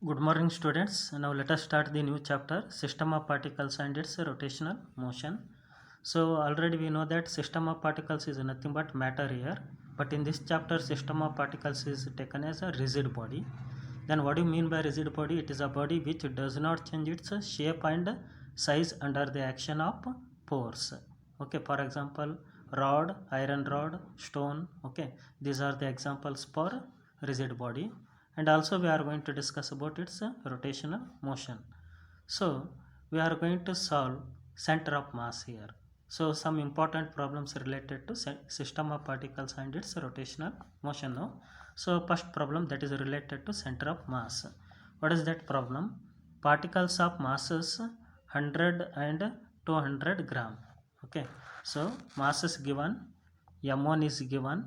Good morning, students. Now let us start the new chapter, System of Particles and its Rotational Motion. So already we know that system of particles is nothing but matter here, but in this chapter system of particles is taken as a rigid body. Then what do you mean by rigid body? It is a body which does not change its shape and size under the action of force. Okay, for example, rod, iron rod, stone. Okay, these are the examples for rigid body. And also we are going to discuss about its rotational motion. So we are going to solve center of mass here. So some important problems related to system of particles and its rotational motion now. So first problem, that is related to center of mass. What is that problem? Particles of masses 100 and 200 gram. Okay, so mass is given, m1 is given,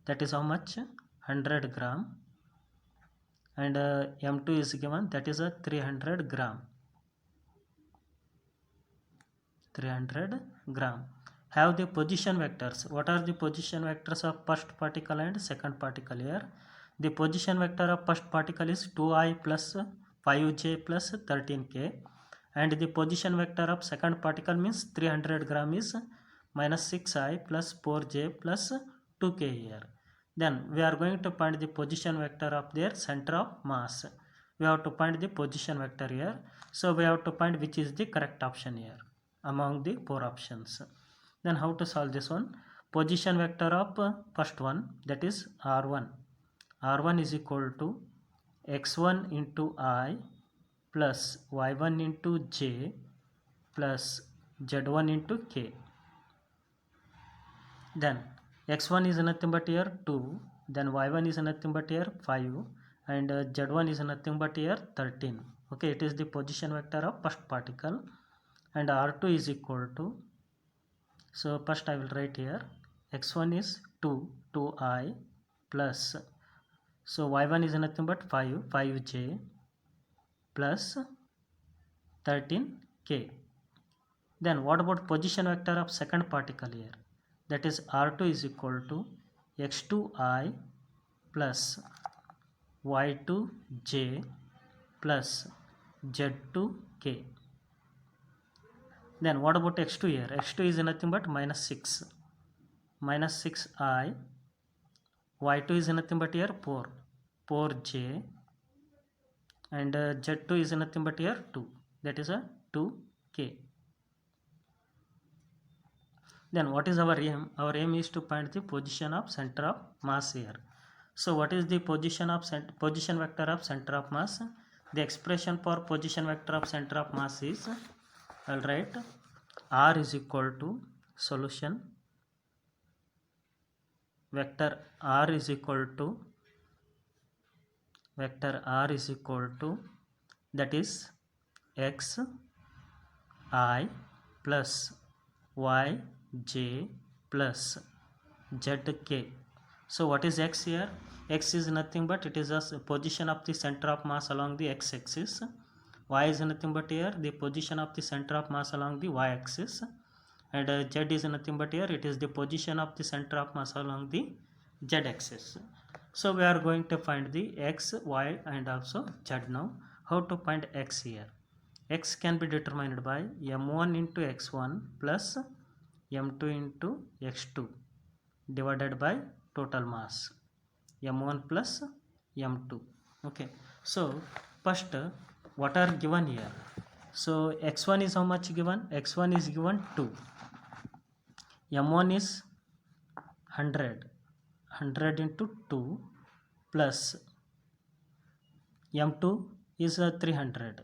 that is how much? 100 gram, and m2 is given, that is a 300 gram. 300 gram. Have the position vectors. What are the position vectors of first particle and second particle here? The position vector of first particle is 2i plus 5j plus 13k, and the position vector of second particle means 300 gram is minus 6i plus 4j plus 2k here. Then we are going to find the position vector of their center of mass. We have to find the position vector here. So we have to find which is the correct option here among the four options. Then how to solve this one? Position vector of first one, that is r1. r1 is equal to x1 into I plus y1 into j plus z1 into k. Then x1 is nothing but here 2, then y1 is nothing but here 5, and z1 is nothing but here 13. Okay, it is the position vector of first particle. And r2 is equal to, so first I will write here, x1 is 2i plus, so y1 is nothing but 5j plus 13k. Then what about position vector of second particle here? That is r2 is equal to x2i plus y2j plus z2k. Then what about x2 here? x2 is nothing but minus 6. Minus 6i. y2 is nothing but here 4. 4j. And z2 is nothing but here 2. That is a 2k. Then what is our aim? Our aim is to find the position of center of mass here. So what is the position vector of center of mass? The expression for position vector of center of mass is, I'll write r is equal to solution vector r is equal to that is x I plus y j plus z k. So what is x here? X is nothing but it is a position of the center of mass along the x axis. Y is nothing but here the position of the center of mass along the y axis, and z is nothing but here it is the position of the center of mass along the z axis. So we are going to find the x, y and also z now. How to find x here? X can be determined by m1 into x1 plus m2 into x2 divided by total mass, m1 plus m2. Okay, so first what are given here? So x1 is how much given? x1 is given 2, m1 is 100 into 2 plus m2 is 300,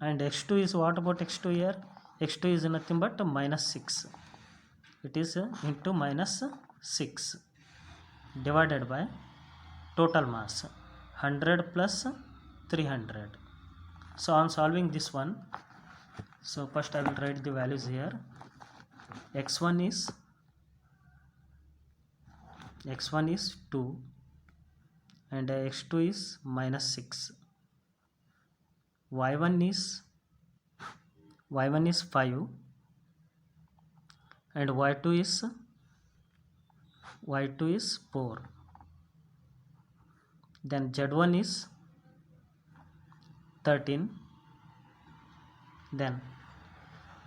and x2 is, what about x2 here? x2 is nothing but minus 6. It is into minus 6 divided by total mass 100 plus 300. So on solving this one, so first I will write the values here. x1 is 2 and x2 is minus 6. y1 is 5 and y2 is 4. Then z1 is 13. Then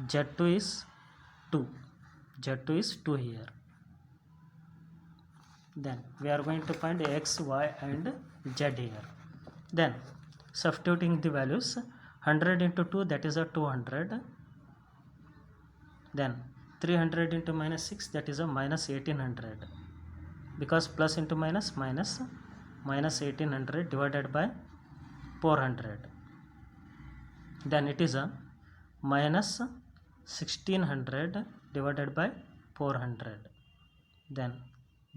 Z2 is 2. Z2 is 2 here. Then we are going to find X, Y and Z here. Then substituting the values, 100 into 2, that is a 200. Then 300 into minus 6, that is a minus 1800, because plus into minus, minus 1800 divided by 400. Then it is a minus 1600 divided by 400. Then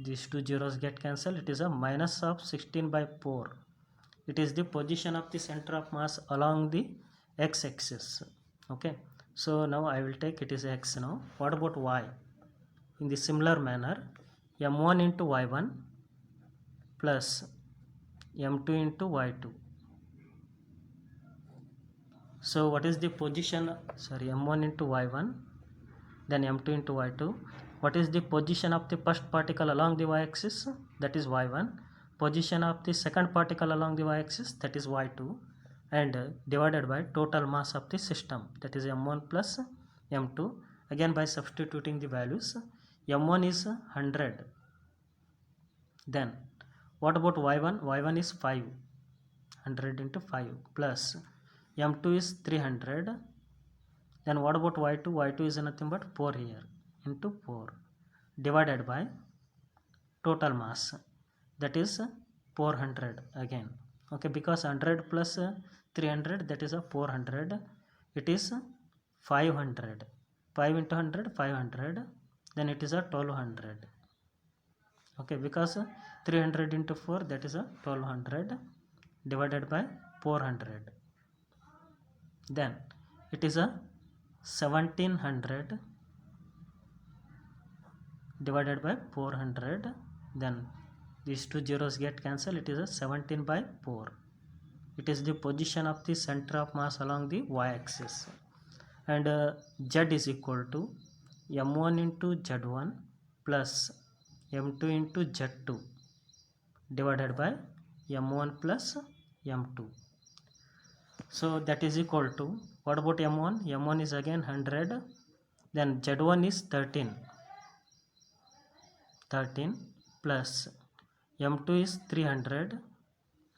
these two zeros get cancelled. It is a minus of 16 by 4. It is the position of the center of mass along the x-axis. Okay, so now I will take it is x now. What about y? In the similar manner, m1 into y1 plus m2 into y2. So what is the position, m1 into y1, then m2 into y2. What is the position of the first particle along the y-axis? That is y1. Position of the second particle along the y-axis, that is y2, and divided by total mass of the system, that is m1 plus m2. Again by substituting the values, m1 is 100. Then what about y1? y1 is 5. 100 into 5 plus m2 is 300. Then what about y2? y2 is nothing but 4 here, into 4, divided by total mass, that is 400 again. Okay, because 100 plus 300, that is a 400. It is 500. 5 into 100, 500. Then it is a 1200. Okay, because 300 into 4, that is a 1200 divided by 400. Then it is a 1700 divided by 400. Then these two zeros get cancelled. It is a 17 by 4. It is the position of the center of mass along the y-axis. And z is equal to m1 into z1 plus m2 into z2 divided by m1 plus m2. So that is equal to, what about m1? m1 is again 100. Then z1 is 13 plus m2 is 300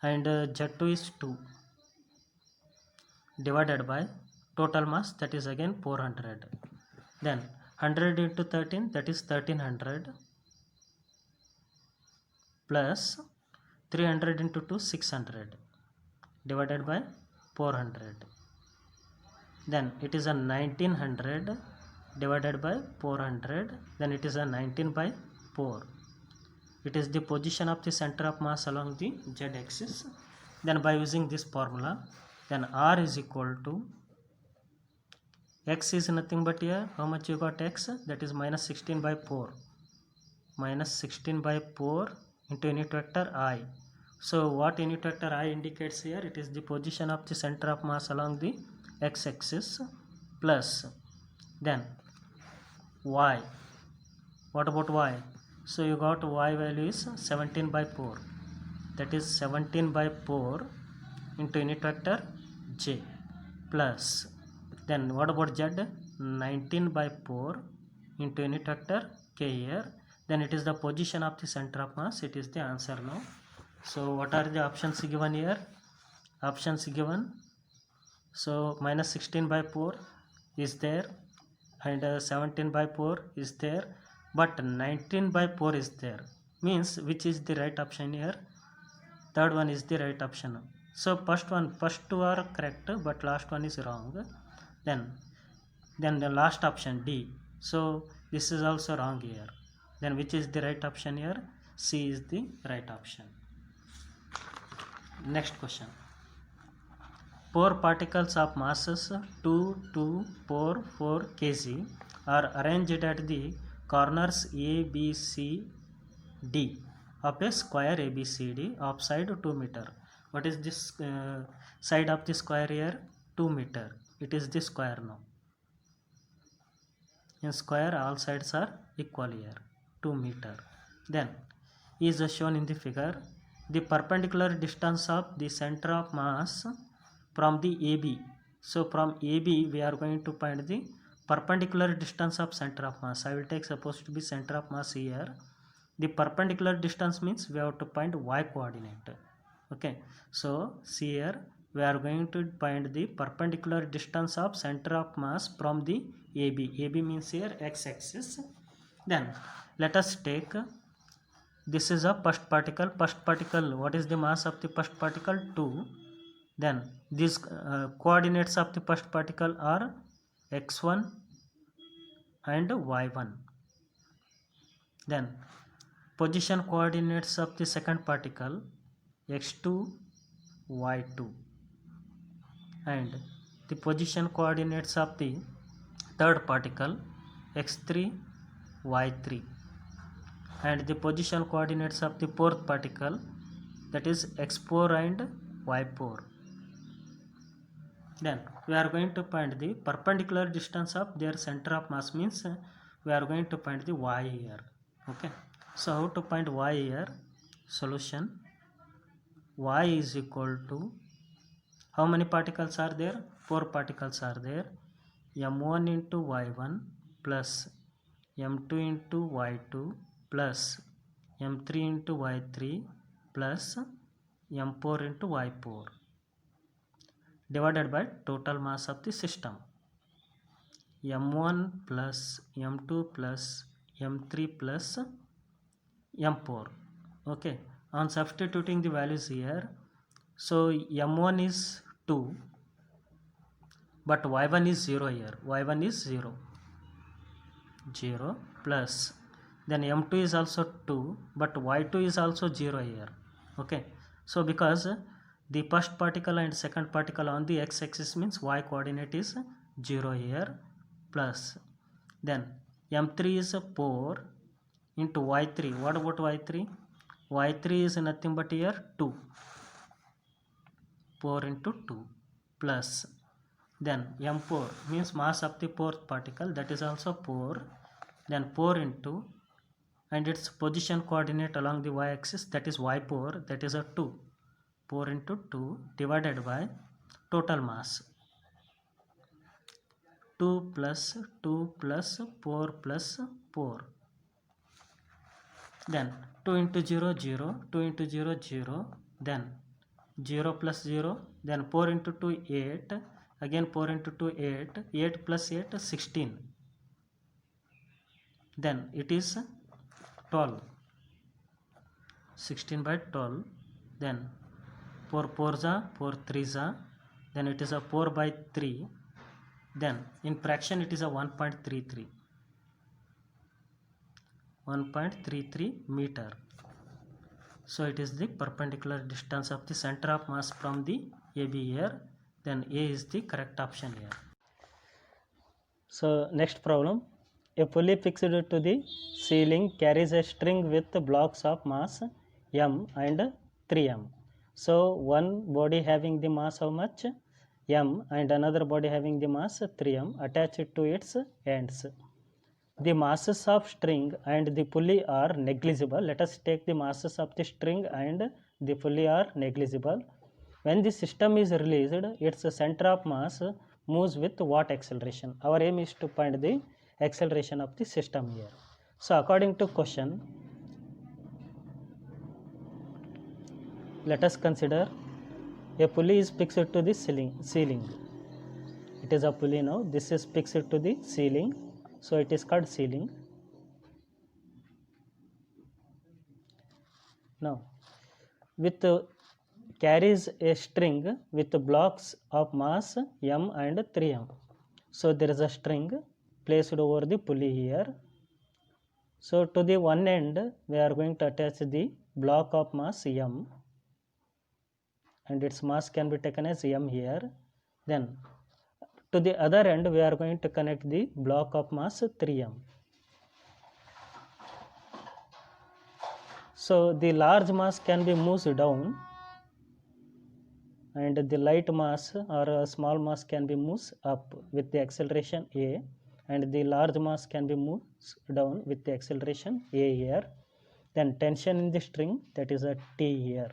and z2 is 2 divided by total mass, that is again 400. Then 100 into 13, that is 1300 plus 300 into 2, 600 divided by 400. Then it is a 1900 divided by 400. Then it is a 19 by 4. It is the position of the center of mass along the z-axis. Then by using this formula, then R is equal to, x is nothing but here, how much you got x? That is minus 16 by 4. Minus 16 by 4 into unit vector I. So what unit vector I indicates here? It is the position of the center of mass along the x-axis, plus then y. What about y? So you got y value is 17 by 4. That is 17 by 4 into unit vector j, plus then what about z? 19 by 4 into unit vector k here. Then it is the position of the center of mass. It is the answer now. So what are the options given here? Options given. So minus 16 by 4 is there, and 17 by 4 is there, but 19 by 4 is there. Means which is the right option here? Third one is the right option. So first two are correct, but last one is wrong. Then the last option D. So this is also wrong here. Then which is the right option here? C is the right option. Next question. 4 particles of masses 2, 2, 4, 4 kg are arranged at the corners A, B, C, D of a square ABCD of side 2 meter. What is this side of the square here? 2 meter. It is the square now. In square all sides are equal here, 2 meter. Then is shown in the figure. The perpendicular distance of the center of mass from the AB. So from AB we are going to find the perpendicular distance of center of mass. I will take supposed to be center of mass here. The perpendicular distance means we have to find y coordinate. Okay, so see here we are going to find the perpendicular distance of center of mass from the AB. AB means here x-axis. Then let us take, this is a first particle. First particle, what is the mass of the first particle? 2. Then these coordinates of the first particle are x1 and y1. Then position coordinates of the second particle x2, y2, and the position coordinates of the third particle x3, y3, and the position coordinates of the fourth particle, that is x4 and y4. Then we are going to find the perpendicular distance of their center of mass, means we are going to find the y here. Okay, so how to find y here? Solution: y is equal to, how many particles are there? 4 particles are there. m1 into y1 plus m2 into y2 plus m3 into y3 plus m4 into y4 divided by total mass of the system, m1 plus m2 plus m3 plus m4. Okay, on substituting the values here, so m1 is 2, but y1 is 0 here. y1 is 0 plus, then m2 is also 2, but y2 is also 0 here. Okay, so because the first particle and second particle on the x-axis means y coordinate is 0 here, plus then m3 is 4 into y3. What about y3? y3 is nothing but here 2, 4 into 2 plus, then m4 means mass of the fourth particle, that is also 4, then 4 into, and its position coordinate along the y-axis, that is y4, that is a 2, 4 into 2 divided by total mass, 2 plus 2 plus 4 plus 4, then 2 into 0 0, 2 into 0 0, then 0 plus 0, then 4 into 2 8, again 4 into 2 8, 8 plus 8 16, then it is 12, 16 by 12, then 4 4 za, 4 3 za, then it is a 4 by 3, then in fraction it is a 1.33 meter. So it is the perpendicular distance of the center of mass from the AB here, then A is the correct option here. So next problem, a pulley fixed to the ceiling carries a string with blocks of mass m and 3m. So one body having the mass how much? M, and another body having the mass 3m attached to its ends. The masses of string and the pulley are negligible. Let us take the masses of the string and the pulley are negligible. When the system is released, its center of mass moves with what acceleration? Our aim is to find the acceleration of the system here. So according to question, let us consider a pulley is fixed to the ceiling. It is a pulley now. This is fixed to the ceiling, so it is called ceiling. Now, with carries a string with blocks of mass m and 3m. So there is a string placed over the pulley here. So to the one end we are going to attach the block of mass m, and its mass can be taken as m here. Then to the other end we are going to connect the block of mass 3m. So the large mass can be moved down, and the light mass or a small mass can be moved up with the acceleration a, and the large mass can be moved down with the acceleration a here. Then tension in the string, that is a T here.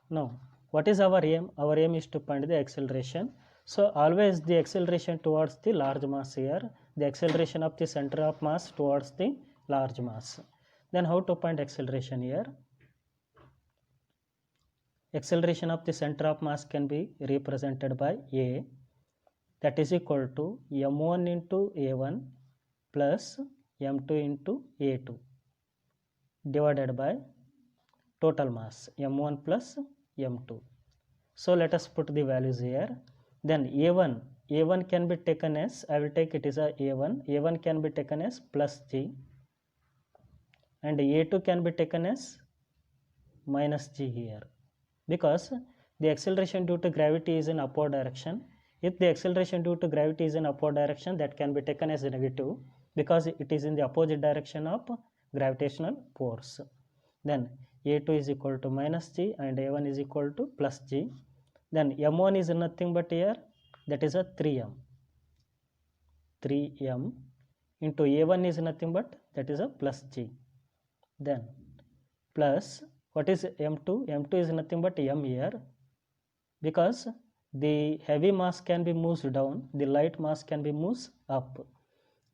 Now what is our aim? Our aim is to find the acceleration. So always the acceleration towards the large mass here, the acceleration of the center of mass towards the large mass. Then how to find acceleration here? Acceleration of the center of mass can be represented by A, that is equal to m1 into a1 plus m2 into a2 divided by total mass m1 plus m2. So let us put the values here. Then a1 can be taken as, I will take it as a a1 can be taken as plus g, and a2 can be taken as minus g here, because the acceleration due to gravity is in upward direction. If the acceleration due to gravity is in upward direction, that can be taken as negative, because it is in the opposite direction of gravitational force. Then a2 is equal to minus g and a1 is equal to plus g. Then m1 is nothing but here, that is a 3m into a1 is nothing but, that is a plus g. Then plus, what is m2? m2 is nothing but m here, because the heavy mass can be moved down, the light mass can be moved up.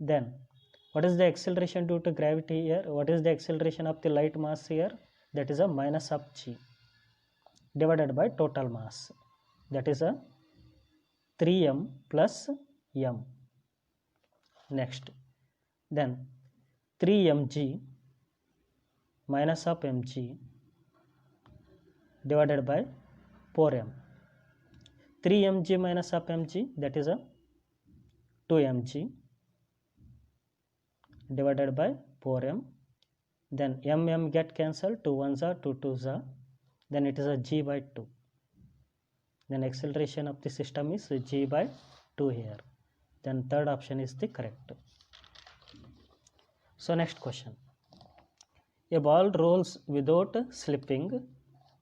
Then what is the acceleration due to gravity here? What is the acceleration of the light mass here? That is a minus of g divided by total mass, that is a 3m plus m. Next, then 3mg minus of mg divided by 4m. 3mg minus of mg, that is a 2mg divided by 4m. Then m get cancelled, 2 1s are 2 2s are, then it is a g by 2. Then acceleration of the system is g by 2 here. Then third option is the correct. So next question. A ball rolls without slipping.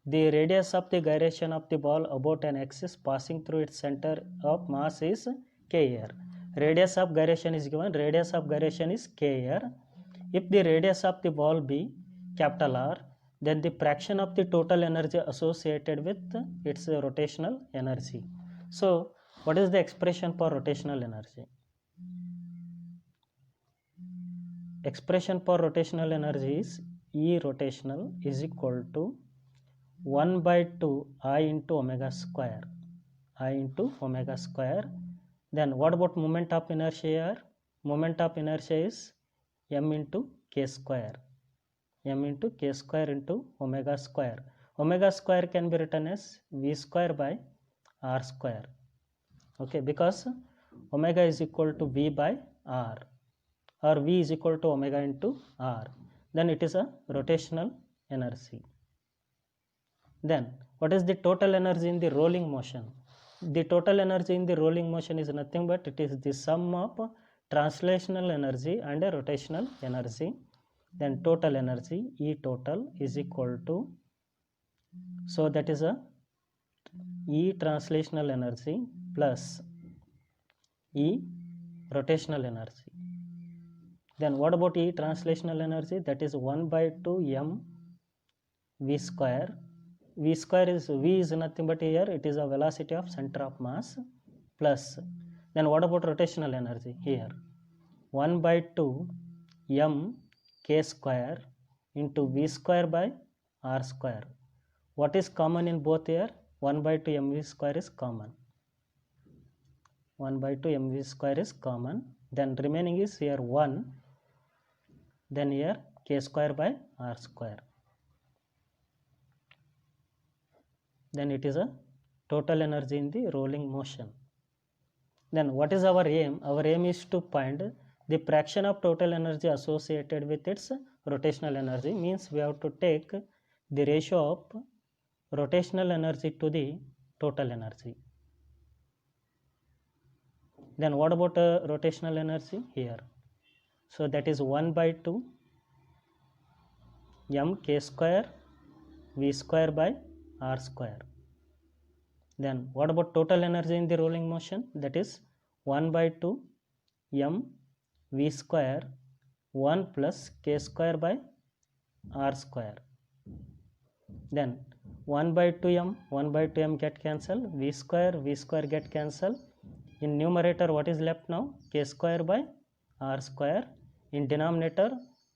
The radius of the gyration of the ball about an axis passing through its center of mass is k here. Radius of gyration is given. Radius of gyration is k here. If the radius of the ball be capital R, then the fraction of the total energy associated with its rotational energy. So what is the expression for rotational energy? Expression for rotational energy is E rotational is equal to 1 by 2 I into omega square. Then what about moment of inertia here? Moment of inertia is m into k square into omega square. Omega square can be written as v square by r square. Okay, because omega is equal to v by r, or v is equal to omega into r. Then it is a rotational energy. Then what is the total energy in the rolling motion? The total energy in the rolling motion is nothing but it is the sum of translational energy and a rotational energy. Then total energy E total is equal to, so that is a E translational energy plus E rotational energy. Then what about E translational energy? That is 1 by 2 m v square. V square is, v is nothing but here it is a velocity of center of mass, plus, then what about rotational energy here? 1 by 2 m k square into v square by r square. What is common in both here? 1 by 2 mv square is common. 1 by 2 mv square is common. Then remaining is here 1, then here k square by r square. Then it is a total energy in the rolling motion. Then what is our aim? Our aim is to find the fraction of total energy associated with its rotational energy. Means we have to take the ratio of rotational energy to the total energy. Then what about rotational energy here? So that is 1 by 2 m k square v square by r square. Then what about total energy in the rolling motion? That is 1 by 2 m v square 1 plus k square by r square. Then 1 by 2m, 1 by 2m get cancel, v square get cancel. In numerator what is left now? K square by r square. In denominator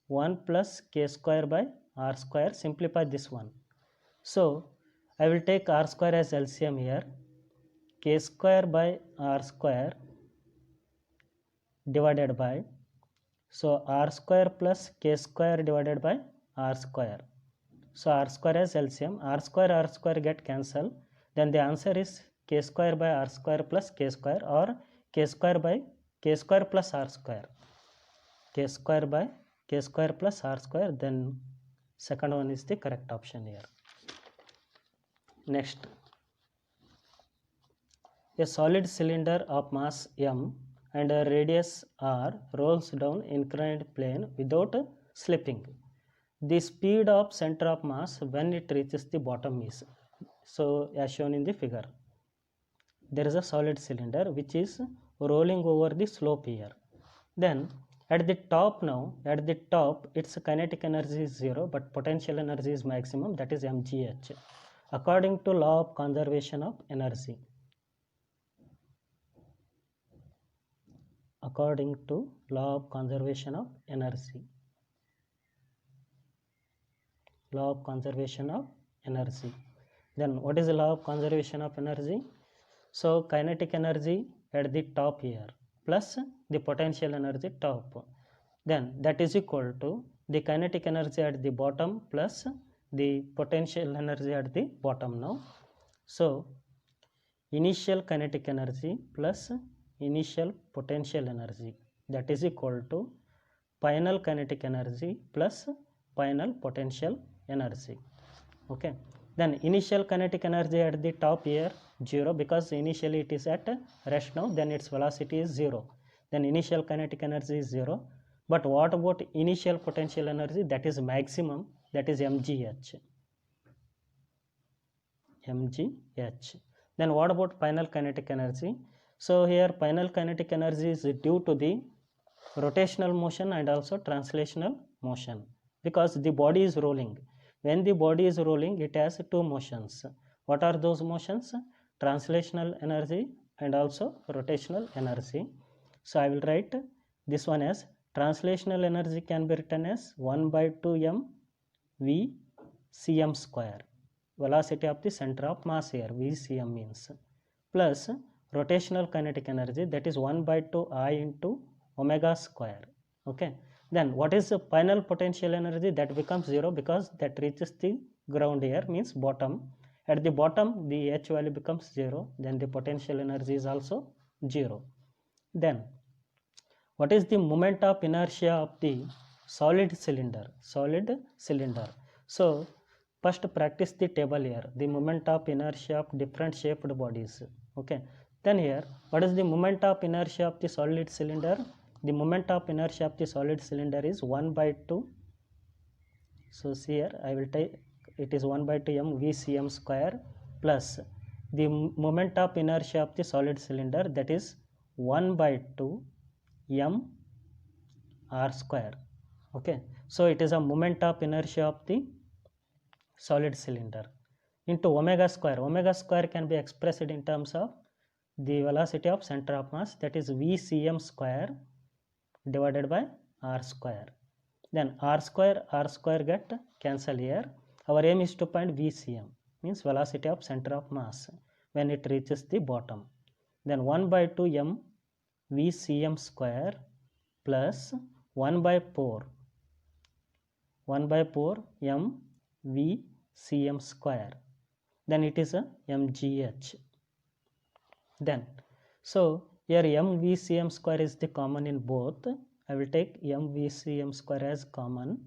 1 plus k square by r square. Simplify this one. So I will take r square as LCM here. K square by r square divided by, so r square plus k square divided by r square. So r square as LCM, r square get cancel, then the answer is k square by r square plus k square, or k square by k square plus r square, k square by k square plus r square. Then second one is the correct option here. Next, a solid cylinder of mass m and a radius r rolls down inclined plane without slipping. The speed of center of mass when it reaches the bottom is, so as shown in the figure, there is a solid cylinder which is rolling over the slope here. Then at the top, now at the top its kinetic energy is 0 but potential energy is maximum, that is mgh, according to law of conservation of energy. According to law of conservation of energy. Law of conservation of energy. Then what is the law of conservation of energy? So kinetic energy at the top here plus the potential energy top, then that is equal to the kinetic energy at the bottom plus the potential energy at the bottom. Now so initial kinetic energy plus initial potential energy, that is equal to final kinetic energy plus final potential energy. Okay, then initial kinetic energy at the top here 0, because initially it is at rest now, then its velocity is 0, then initial kinetic energy is 0. But what about initial potential energy? That is maximum, that is mgh. Then what about final kinetic energy? So here final kinetic energy is due to the rotational motion and also translational motion, because the body is rolling. When the body is rolling, it has two motions. What are those motions? Translational energy and also rotational energy. So I will write this one as translational energy can be written as 1 by 2m v cm square, velocity of the center of mass here, v cm means, plus rotational kinetic energy, that is 1 by 2 I into omega square. Okay, then what is the final potential energy? That becomes 0 because that reaches the ground here, means bottom. At the bottom the h value becomes 0, then the potential energy is also 0. Then what is the moment of inertia of the solid cylinder? So first practice the table here, the moment of inertia of different shaped bodies. Okay, then here what is the moment of inertia of the solid cylinder? The moment of inertia of the solid cylinder is 1 by 2. So see here I will take, it is 1 by 2 m v cm square plus the moment of inertia of the solid cylinder, that is 1 by 2 m r square. Okay, so it is a moment of inertia of the solid cylinder into omega square. Omega square can be expressed in terms of the velocity of center of mass, that is v cm square divided by r square. Then r square get cancel here. Our aim is to find VCM, means velocity of center of mass when it reaches the bottom. Then 1 by 2 m VCM square plus 1 by 4 m VCM square, then it is a mgh. Then so here mvcm square is the common in both. I will take mvcm square as common.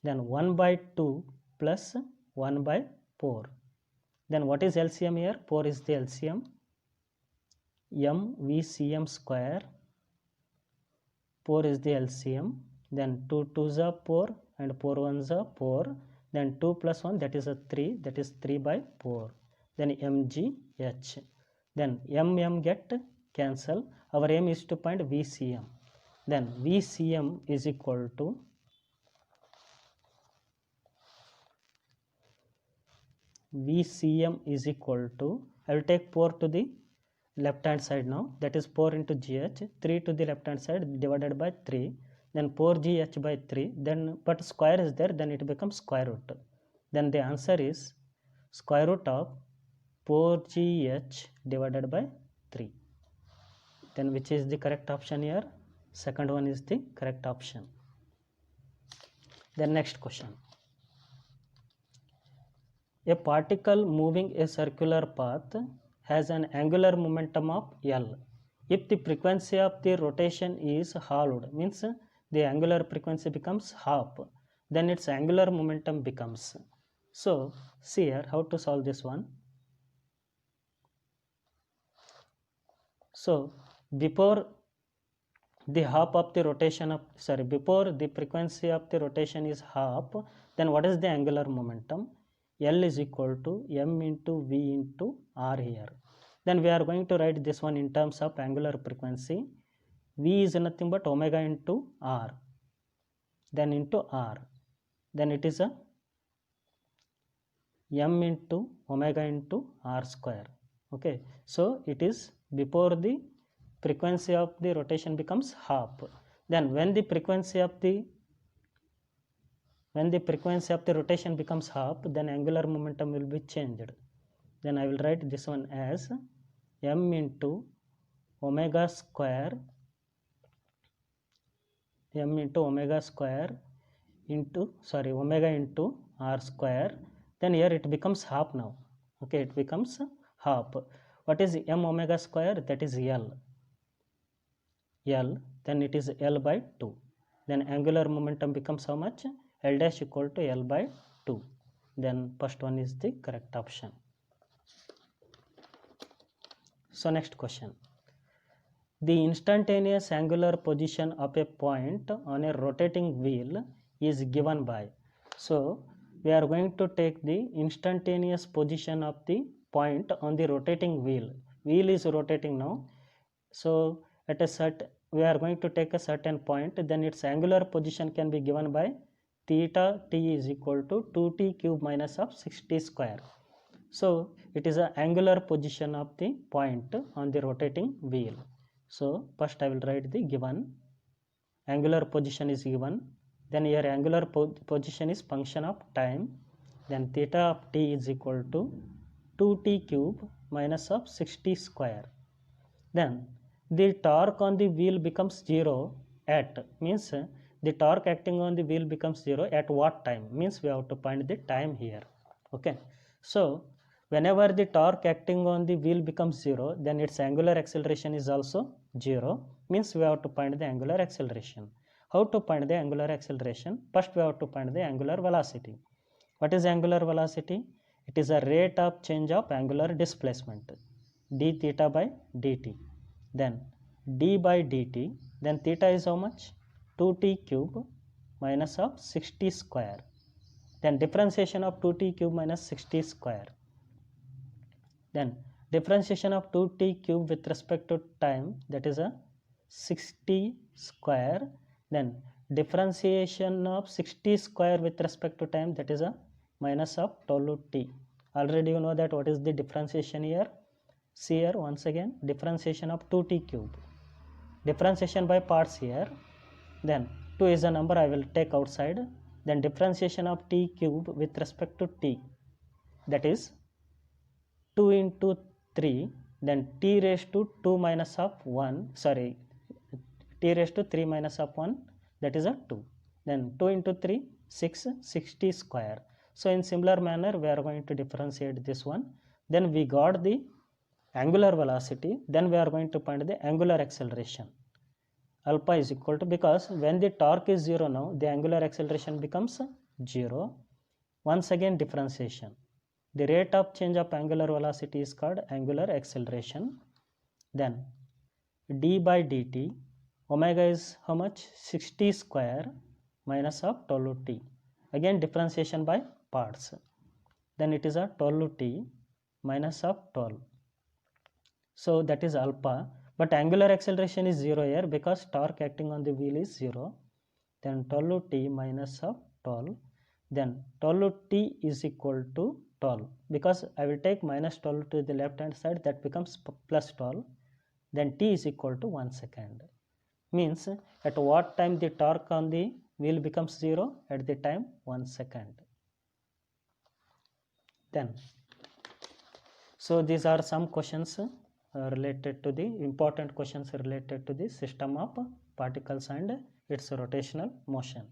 Then 1 by 2 plus 1 by 4. Then what is LCM here? 4 is the LCM. mvcm square, 4 is the LCM. Then 2 2s are 4 and 4 1s are 4. Then 2 plus 1, that is a 3, that is 3 by 4. Then mgh. Then mm get cancel. Our aim is to find VCM. Then VCM is equal to VCM is equal to, I will take 4 to the left hand side now, that is 4 into GH, 3 to the left hand side divided by 3, then 4GH by 3, then but square is there, then it becomes square root. Then the answer is square root of 4GH divided by 3. Then which is the correct option here? Second one is the correct option. Then next question. A particle moving a circular path has an angular momentum of L. If the frequency of the rotation is halved, means the angular frequency becomes half, then its angular momentum becomes. So see here how to solve this one. So before the half of the rotation of, before the frequency of the rotation is half, then what is the angular momentum? L is equal to m into v into r here. Then we are going to write this one in terms of angular frequency. V is nothing but omega into r, then into r, then it is a m into omega into r square. Okay, so it is before the frequency of the rotation becomes half. Then when the frequency of the rotation becomes half, then angular momentum will be changed. Then I will write this one as m into omega square, into omega into r square. Then here it becomes half now. Okay, it becomes half. What is m omega square? That is L. Then it is L by 2. Then angular momentum becomes how much? L dash equal to L by 2. Then first one is the correct option. So next question. The instantaneous angular position of a point on a rotating wheel is given by. So we are going to take the instantaneous position of the point on the rotating wheel. Wheel is rotating now. So at a certain, we are going to take a certain point, then its angular position can be given by theta t is equal to 2t cube minus of 6t square. So it is an angular position of the point on the rotating wheel. So first I will write the given angular position is given, then here angular position is function of time, then theta of t is equal to 2t cube minus of 6t square. Then the torque on the wheel becomes 0 at, means the torque acting on the wheel becomes 0 at what time? Means we have to find the time here. Okay, so whenever the torque acting on the wheel becomes 0, then its angular acceleration is also 0, means we have to find the angular acceleration. How to find the angular acceleration? First we have to find the angular velocity. What is angular velocity? It is a rate of change of angular displacement, d theta by dt. Then d by dt, then theta is how much? 2t cube minus of 6t square. Then differentiation of 2t cube minus 6t square. Then differentiation of 2t cube with respect to time, that is a 6t square. Then differentiation of 6t square with respect to time, that is a minus of 12t. Already you know that what is the differentiation here. See here once again, differentiation of 2t cube. Differentiation by parts here. Then 2 is a number I will take outside. Then differentiation of t cube with respect to t, that is 2 into 3, then t raised to 2 minus of 1, t raised to 3 minus of 1, that is a 2. Then 2 into 3, 6, 60 square. So in similar manner we are going to differentiate this one. Then we got the angular velocity, then we are going to find the angular acceleration. Alpha is equal to, because when the torque is 0 now, the angular acceleration becomes 0. Once again differentiation. The rate of change of angular velocity is called angular acceleration. Then d by dt, omega is how much? 60 square minus of 12t. Again differentiation by parts. Then it is a 12t minus of 12. So that is alpha. But angular acceleration is 0 here because torque acting on the wheel is 0. Then 12t minus of 12. Then 12t is equal to 12, because I will take minus 12 to the left hand side, that becomes plus 12, then t is equal to 1 second. Means at what time the torque on the wheel becomes 0? At the time 1 second. Then, so these are some questions related to the important questions related to the system of particles and its rotational motion.